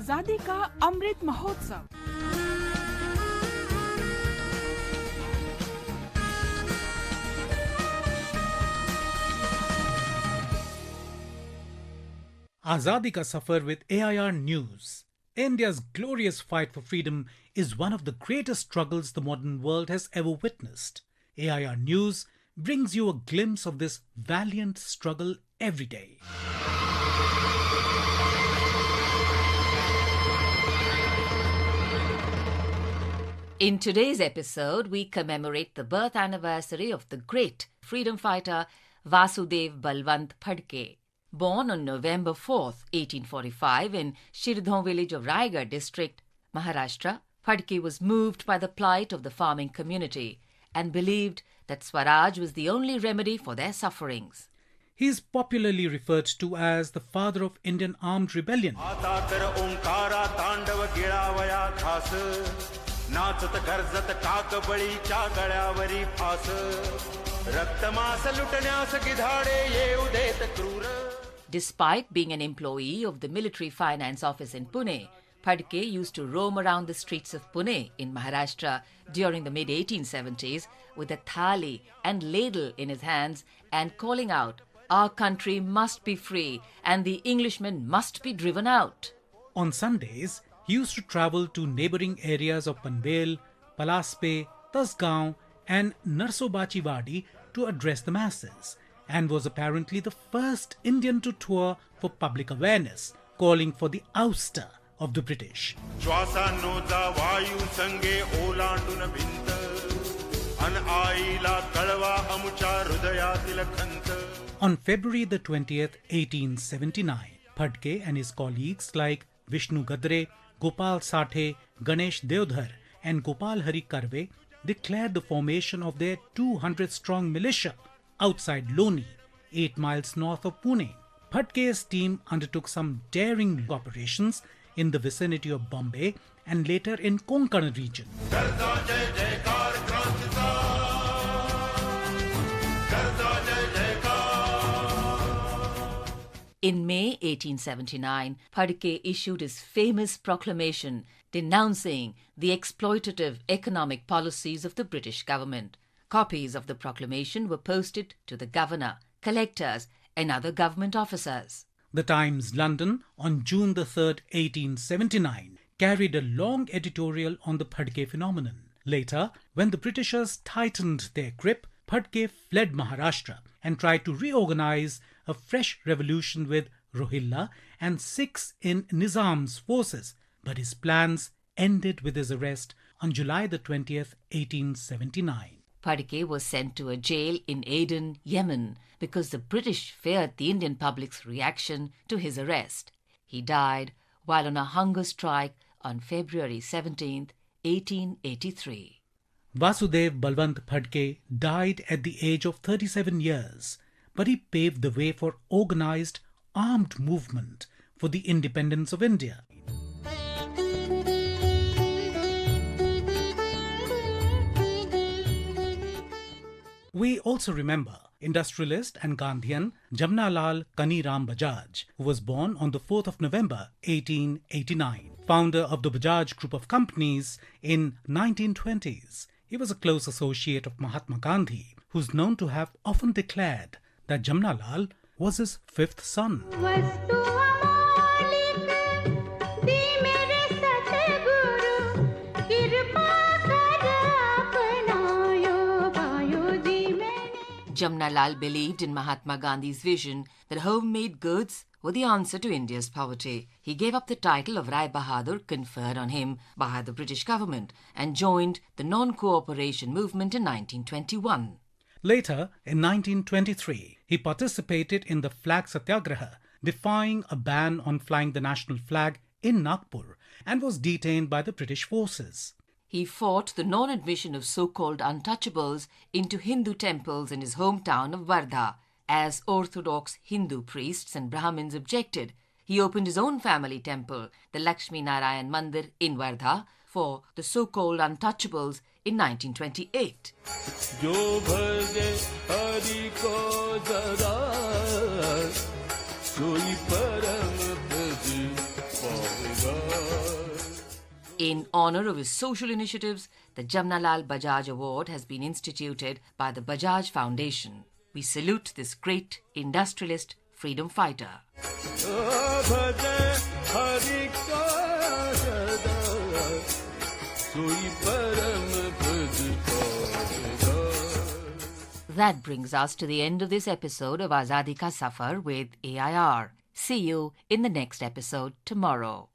आजादी का Amrit Mahotsav. Azadi ka Safar with AIR News. India's glorious fight for freedom is one of the greatest struggles the modern world has ever witnessed. AIR News brings you a glimpse of this valiant struggle every day. In today's episode, we commemorate the birth anniversary of the great freedom fighter Vasudev Balwant Phadke. Born on November 4th, 1845 in Shirdhon village of Raigad district, Maharashtra, Phadke was moved by the plight of the farming community and believed that Swaraj was the only remedy for their sufferings. He is popularly referred to as the father of Indian armed rebellion. Despite being an employee of the military finance office in Pune, Phadke used to roam around the streets of Pune in Maharashtra during the mid-1870s with a thali and ladle in his hands and calling out, "Our country must be free and the Englishmen must be driven out." On Sundays, he used to travel to neighbouring areas of Panvel, Palaspe, Tasgaon and Narsobachi Wadi to address the masses, and was apparently the first Indian to tour for public awareness, calling for the ouster of the British. On February the 20th, 1879, Phadke and his colleagues like Vishnu Gadre, Gopal Sathe, Ganesh Deodhar and Gopal Hari Karve declared the formation of their 200-strong militia outside Loni, 8 miles north of Pune. Phadke's team undertook some daring operations in the vicinity of Bombay and later in Konkan region. In May 1879, Phadke issued his famous proclamation denouncing the exploitative economic policies of the British government. Copies of the proclamation were posted to the governor, collectors and other government officers. The Times London on June the 3rd, 1879 carried a long editorial on the Phadke phenomenon. Later, when the Britishers tightened their grip, Phadke fled Maharashtra and tried to reorganize a fresh revolution with Rohilla and Sikhs in Nizam's forces, but his plans ended with his arrest on July the 20th, 1879. Phadke was sent to a jail in Aden, Yemen, because the British feared the Indian public's reaction to his arrest. He died while on a hunger strike on February 17th, 1883. Vasudev Balwant Phadke died at the age of 37 years, but he paved the way for organized armed movement for the independence of India. We also remember industrialist and Gandhian Jamnalal Kaniram Bajaj, who was born on the 4th of November 1889, founder of the Bajaj Group of Companies in 1920s. He was a close associate of Mahatma Gandhi, who's known to have often declared that Jamnalal was his fifth son. Jamnalal believed in Mahatma Gandhi's vision that homemade goods were the answer to India's poverty. He gave up the title of Rai Bahadur conferred on him by the British government and joined the non-cooperation movement in 1921. Later, in 1923, he participated in the Flag Satyagraha, defying a ban on flying the national flag in Nagpur, and was detained by the British forces. He fought the non-admission of so-called untouchables into Hindu temples in his hometown of Wardha. As orthodox Hindu priests and Brahmins objected, he opened his own family temple, the Lakshmi Narayan Mandir in Wardha, for the so-called untouchables in 1928. In honour of his social initiatives, the Jamnalal Bajaj Award has been instituted by the Bajaj Foundation. We salute this great industrialist freedom fighter. That brings us to the end of this episode of Azadi Ka Safar with AIR. See you in the next episode tomorrow.